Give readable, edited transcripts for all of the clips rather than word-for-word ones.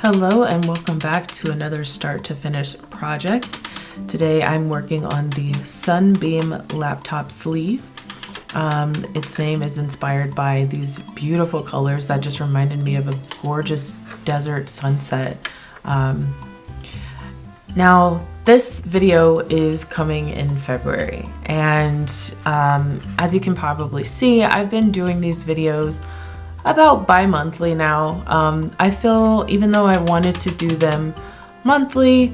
Hello and welcome back to another start to finish project. Today I'm working on the Sunbeam laptop sleeve. Its name is inspired by these beautiful colors that just reminded me of a gorgeous desert sunset. Now this video is coming in February, and as you can probably see, I've been doing these videos about bi-monthly now. I feel even though I wanted to do them monthly,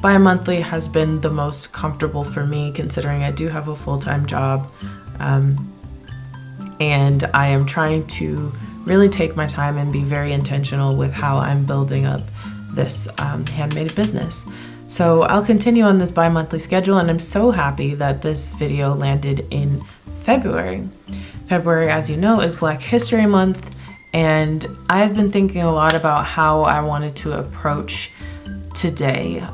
bi-monthly has been the most comfortable for me, considering I do have a full-time job, and I am trying to really take my time and be very intentional with how I'm building up this handmade business. So I'll continue on this bi-monthly schedule, and I'm so happy that this video landed in February. February, as you know, is Black History Month, and I've been thinking a lot about how I wanted to approach today.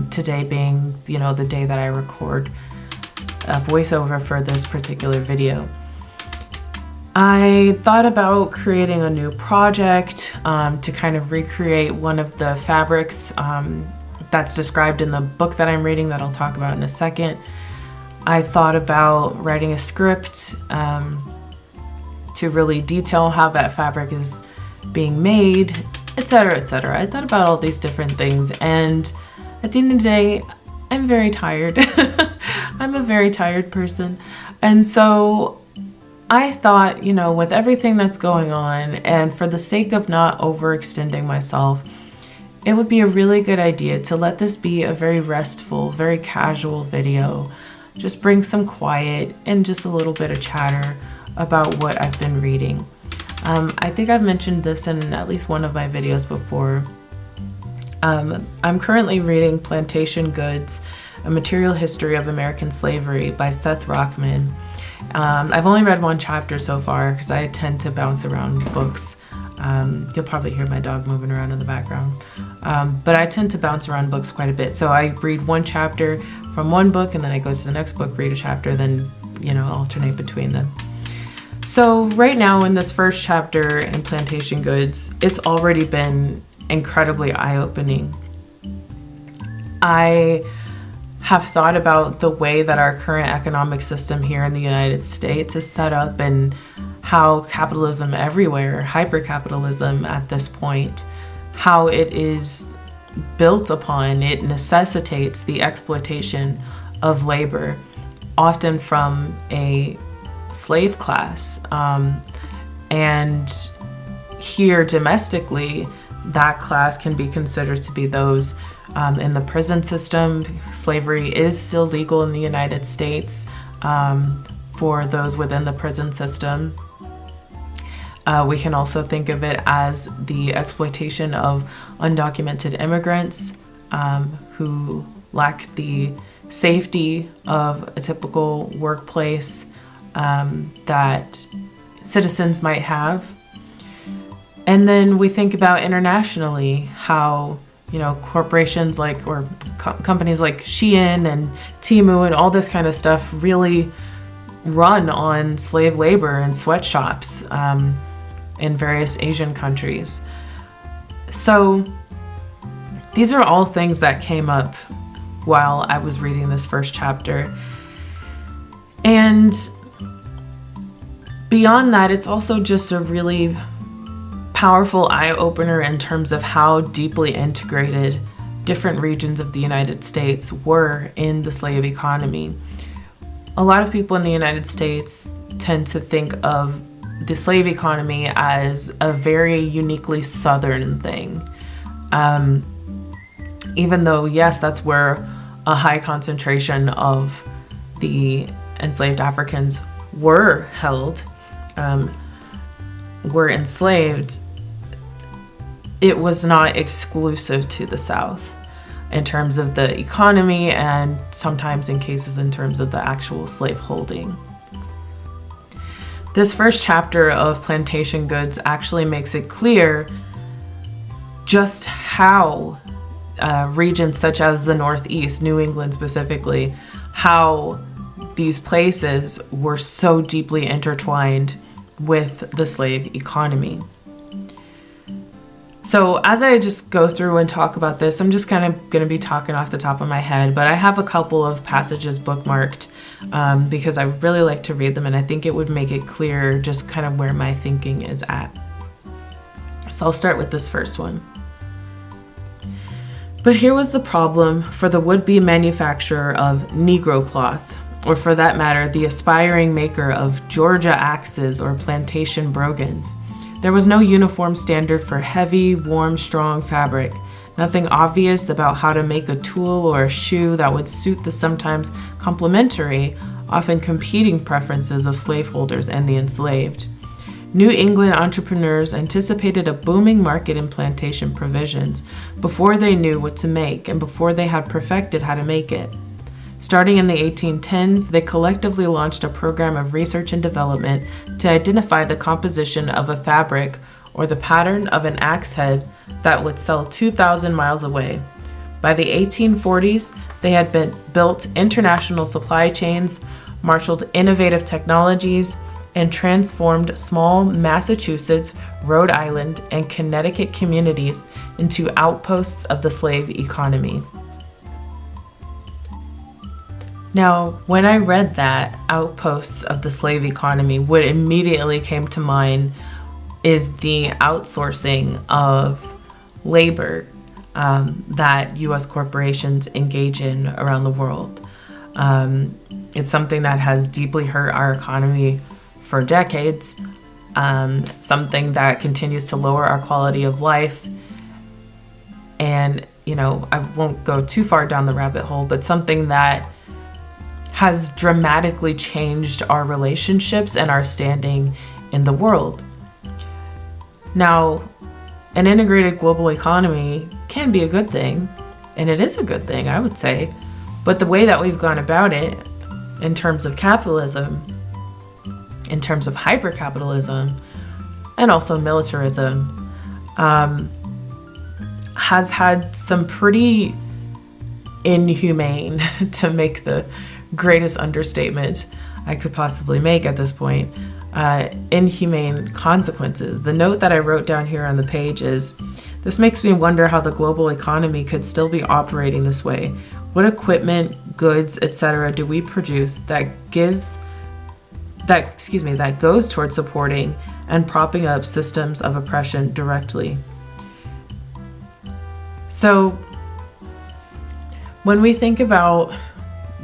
Today being, the day that I record a voiceover for this particular video. I thought about creating a new project to kind of recreate one of the fabrics that's described in the book that I'm reading that I'll talk about in a second. I thought about writing a script to really detail how that fabric is being made, etc., etc. I thought about all these different things, and at the end of the day, I'm very tired. I'm a very tired person, and so I thought, with everything that's going on, and for the sake of not overextending myself, it would be a really good idea to let this be a very restful, very casual video. Just bring some quiet and just a little bit of chatter about what I've been reading. I think I've mentioned this in at least one of my videos before. I'm currently reading Plantation Goods, A Material History of American Slavery by Seth Rockman. I've only read one chapter so far because I tend to bounce around books. You'll probably hear my dog moving around in the background. But I tend to bounce around books quite a bit. So I read one chapter from one book, and then I go to the next book, read a chapter, then, alternate between them. So right now in this first chapter in Plantation Goods, it's already been incredibly eye-opening. I have thought about the way that our current economic system here in the United States is set up, and how capitalism everywhere, hyper-capitalism at this point, how it is built upon, it necessitates the exploitation of labor, often from a slave class. And here domestically, that class can be considered to be those in the prison system. Slavery is still legal in the United States for those within the prison system. We can also think of it as the exploitation of undocumented immigrants who lack the safety of a typical workplace that citizens might have. And then we think about internationally how, corporations or companies like Shein and Temu and all this kind of stuff really run on slave labor and sweatshops in various Asian countries. So these are all things that came up while I was reading this first chapter. And beyond that, it's also just a really powerful eye-opener in terms of how deeply integrated different regions of the United States were in the slave economy. A lot of people in the United States tend to think of the slave economy as a very uniquely Southern thing. Even though, yes, that's where a high concentration of the enslaved Africans were held, were enslaved, it was not exclusive to the South in terms of the economy, and sometimes in cases in terms of the actual slave holding. This first chapter of Plantation Goods actually makes it clear just how regions such as the Northeast, New England specifically, how these places were so deeply intertwined with the slave economy. So as I just go through and talk about this, I'm just kind of going to be talking off the top of my head, but I have a couple of passages bookmarked because I really like to read them, and I think it would make it clear just kind of where my thinking is at. So I'll start with this first one. But here was the problem for the would-be manufacturer of Negro cloth, or for that matter, the aspiring maker of Georgia axes or plantation brogans. There was no uniform standard for heavy, warm, strong fabric, nothing obvious about how to make a tool or a shoe that would suit the sometimes complementary, often competing preferences of slaveholders and the enslaved. New England entrepreneurs anticipated a booming market in plantation provisions before they knew what to make and before they had perfected how to make it. Starting in the 1810s, they collectively launched a program of research and development to identify the composition of a fabric or the pattern of an axe head that would sell 2,000 miles away. By the 1840s, they had built international supply chains, marshaled innovative technologies, and transformed small Massachusetts, Rhode Island, and Connecticut communities into outposts of the slave economy. Now, when I read that, outposts of the slave economy, what immediately came to mind is the outsourcing of labor that U.S. corporations engage in around the world. It's something that has deeply hurt our economy for decades, something that continues to lower our quality of life. And, I won't go too far down the rabbit hole, but something that has dramatically changed our relationships and our standing in the world. Now, an integrated global economy can be a good thing, and it is a good thing, I would say, but the way that we've gone about it in terms of capitalism, in terms of hyper-capitalism, and also militarism, has had some pretty inhumane, to make the greatest understatement I could possibly make at this point, inhumane consequences. The note that I wrote down here on the page is, this makes me wonder how the global economy could still be operating this way. What equipment, goods, etc. do we produce that goes towards supporting and propping up systems of oppression directly? So when we think about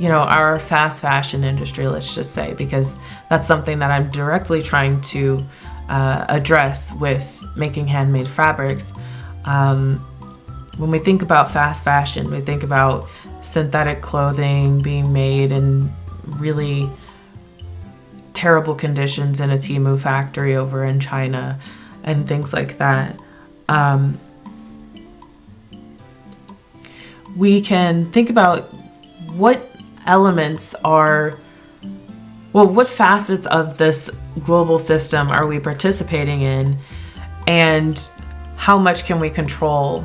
our fast fashion industry, let's just say, because that's something that I'm directly trying to address with making handmade fabrics. When we think about fast fashion, we think about synthetic clothing being made in really terrible conditions in a Temu factory over in China and things like that. We can think about what facets of this global system are we participating in, and how much can we control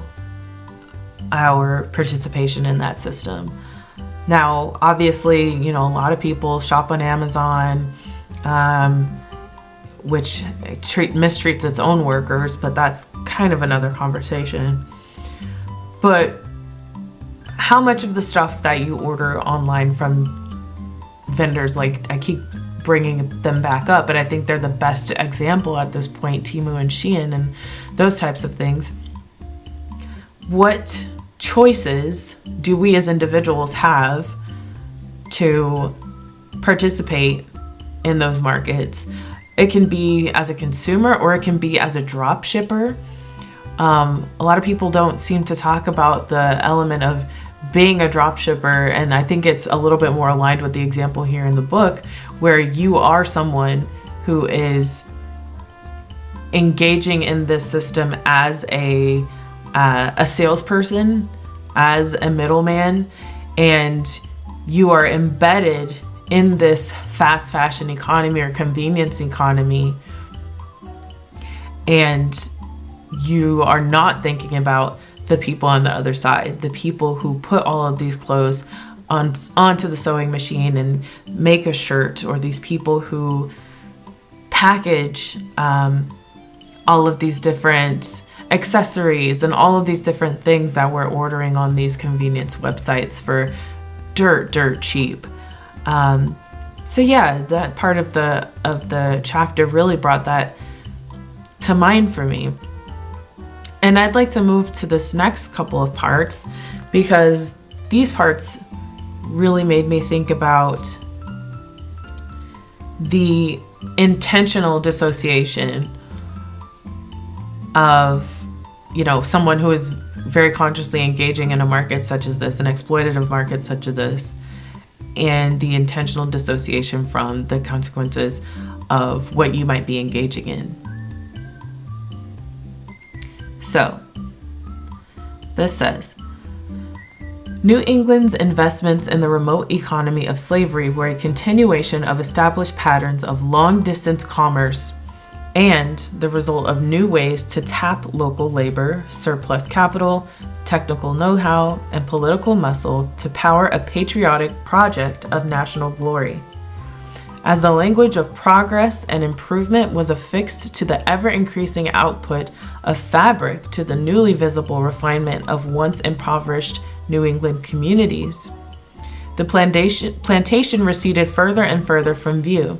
our participation in that system? Now, obviously, a lot of people shop on Amazon, which mistreats its own workers, but that's kind of another conversation. But how much of the stuff that you order online from vendors, like I keep bringing them back up, but I think they're the best example at this point, Temu and Shein and those types of things. What choices do we as individuals have to participate in those markets? It can be as a consumer or it can be as a drop shipper. A lot of people don't seem to talk about the element of being a drop shipper, and I think it's a little bit more aligned with the example here in the book, where you are someone who is engaging in this system as a salesperson, as a middleman, and you are embedded in this fast fashion economy or convenience economy, and you are not thinking about the people on the other side, the people who put all of these clothes onto the sewing machine and make a shirt, or these people who package all of these different accessories and all of these different things that we're ordering on these convenience websites for dirt cheap. So yeah, that part of the chapter really brought that to mind for me. And I'd like to move to this next couple of parts, because these parts really made me think about the intentional dissociation of, someone who is very consciously engaging in a market such as this, an exploitative market such as this, and the intentional dissociation from the consequences of what you might be engaging in. So, this says, New England's investments in the remote economy of slavery were a continuation of established patterns of long-distance commerce and the result of new ways to tap local labor, surplus capital, technical know-how, and political muscle to power a patriotic project of national glory. As the language of progress and improvement was affixed to the ever-increasing output of fabric to the newly visible refinement of once impoverished New England communities, the plantation receded further and further from view.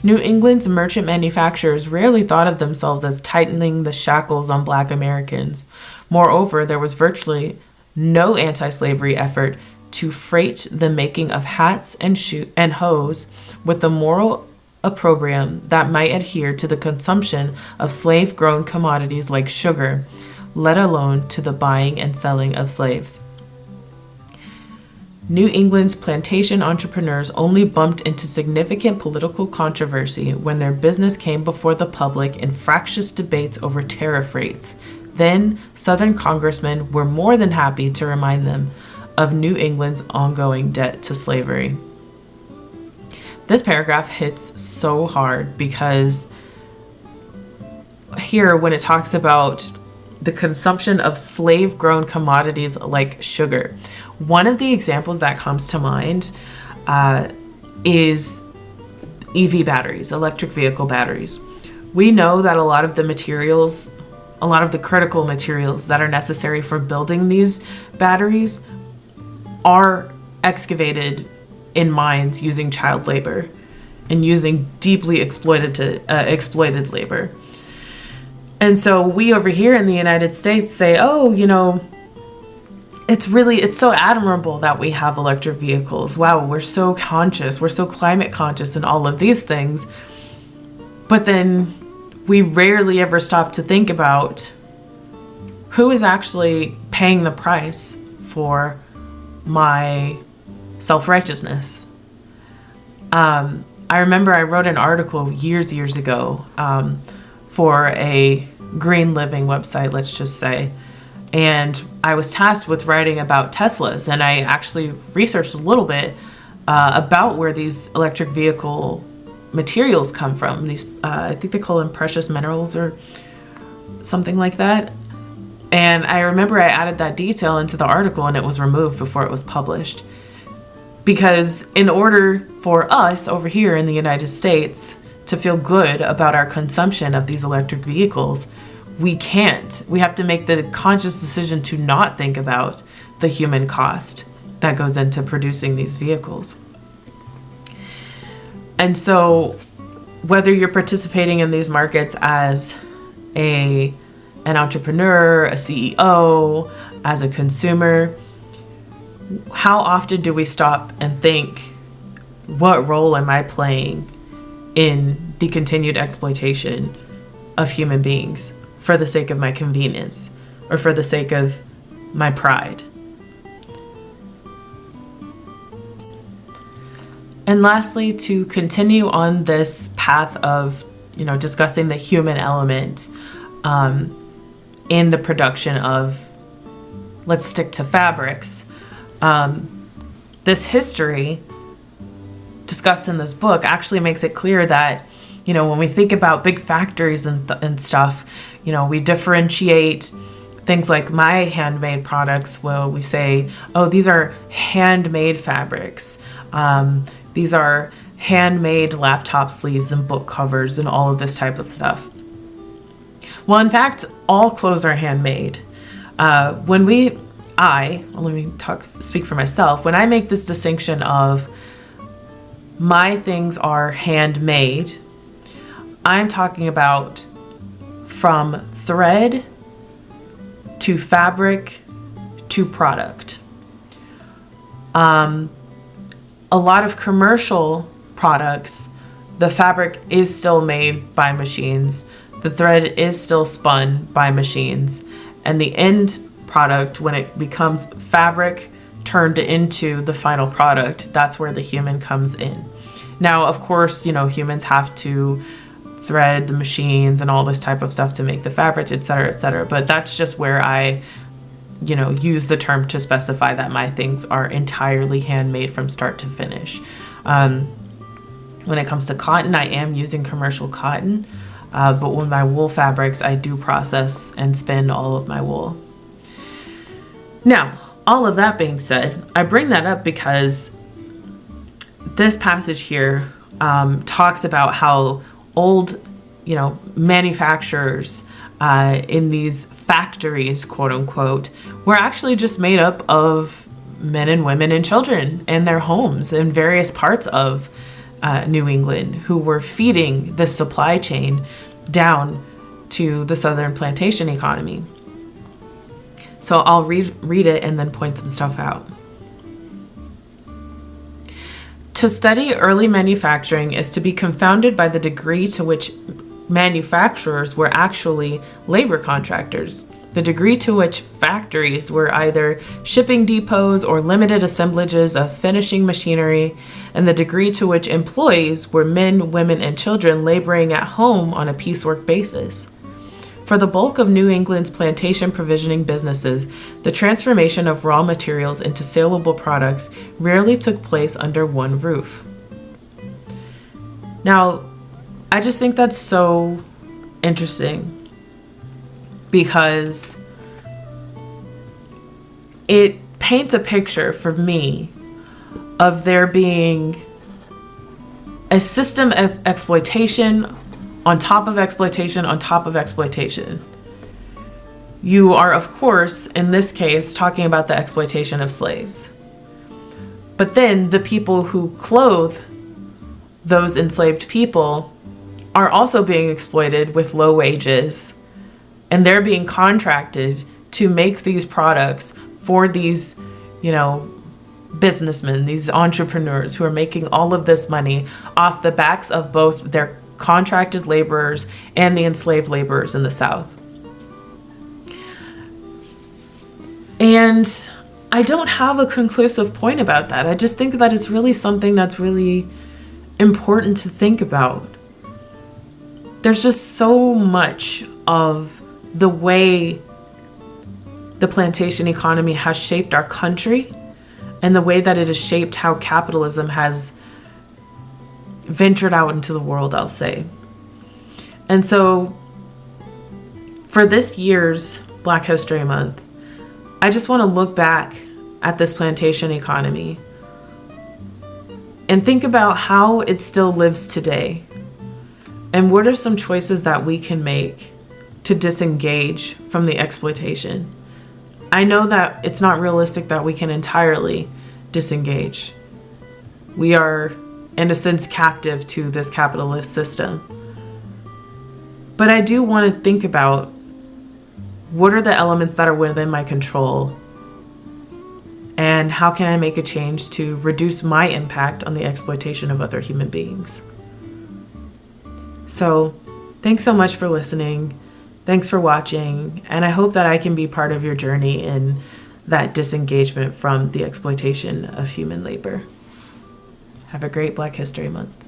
New England's merchant manufacturers rarely thought of themselves as tightening the shackles on Black Americans. Moreover, there was virtually no anti-slavery effort to freight the making of hats and hose with the moral opprobrium that might adhere to the consumption of slave-grown commodities like sugar, let alone to the buying and selling of slaves. New England's plantation entrepreneurs only bumped into significant political controversy when their business came before the public in fractious debates over tariff rates. Then, Southern congressmen were more than happy to remind them of New England's ongoing debt to slavery. This paragraph hits so hard because here, when it talks about the consumption of slave-grown commodities like sugar, one of the examples that comes to mind is EV batteries, electric vehicle batteries. We know that a lot of the critical materials that are necessary for building these batteries are excavated in mines using child labor and using deeply exploited labor. And so we over here in the United States say, it's so admirable that we have electric vehicles. Wow, we're so conscious, we're so climate conscious and all of these things. But then we rarely ever stop to think about who is actually paying the price for my self-righteousness. I remember I wrote an article years ago for a green living website, let's just say, and I was tasked with writing about Teslas, and I actually researched a little bit about where these electric vehicle materials come from. These, I think they call them precious minerals or something like that. And I remember I added that detail into the article and it was removed before it was published. Because in order for us over here in the United States to feel good about our consumption of these electric vehicles, we can't. We have to make the conscious decision to not think about the human cost that goes into producing these vehicles. And so whether you're participating in these markets as an entrepreneur, a CEO, as a consumer, how often do we stop and think, what role am I playing in the continued exploitation of human beings for the sake of my convenience or for the sake of my pride? And lastly, to continue on this path of, discussing the human element in the production of, let's stick to fabrics. This history discussed in this book actually makes it clear that, when we think about big factories and stuff, we differentiate things like my handmade products. Well, we say, oh, these are handmade fabrics. These are handmade laptop sleeves and book covers and all of this type of stuff. Well, in fact, all clothes are handmade. Let me speak for myself. When I make this distinction of my things are handmade, I'm talking about from thread to fabric to product. A lot of commercial products, the fabric is still made by machines, the thread is still spun by machines, and the end product, when it becomes fabric turned into the final product, that's where the human comes in. Now, of course, humans have to thread the machines and all this type of stuff to make the fabric, et cetera, but that's just where I use the term to specify that my things are entirely handmade from start to finish. When it comes to cotton, I am using commercial cotton, but with my wool fabrics, I do process and spin all of my wool. Now, all of that being said, I bring that up because this passage here talks about how old, manufacturers in these factories, quote unquote, were actually just made up of men and women and children in their homes in various parts of New England who were feeding this supply chain down to the southern plantation economy. So I'll read it and then point some stuff out. To study early manufacturing is to be confounded by the degree to which manufacturers were actually labor contractors, the degree to which factories were either shipping depots or limited assemblages of finishing machinery, and the degree to which employees were men, women, and children laboring at home on a piecework basis. For the bulk of New England's plantation provisioning businesses, the transformation of raw materials into saleable products rarely took place under one roof. Now, I just think that's so interesting because it paints a picture for me of there being a system of exploitation on top of exploitation on top of exploitation. You are, of course, in this case, talking about the exploitation of slaves. But then the people who clothe those enslaved people are also being exploited with low wages, and they're being contracted to make these products for these, businessmen, these entrepreneurs who are making all of this money off the backs of both their contracted laborers and the enslaved laborers in the South. And I don't have a conclusive point about that. I just think that it's really something that's really important to think about. There's just so much of the way the plantation economy has shaped our country and the way that it has shaped how capitalism has ventured out into the world, I'll say. And so for this year's Black History Month, I just want to look back at this plantation economy and think about how it still lives today. And what are some choices that we can make to disengage from the exploitation? I know that it's not realistic that we can entirely disengage. We are, in a sense, captive to this capitalist system. But I do want to think about what are the elements that are within my control and how can I make a change to reduce my impact on the exploitation of other human beings. So, thanks so much for listening. Thanks for watching. And I hope that I can be part of your journey in that disengagement from the exploitation of human labor. Have a great Black History Month.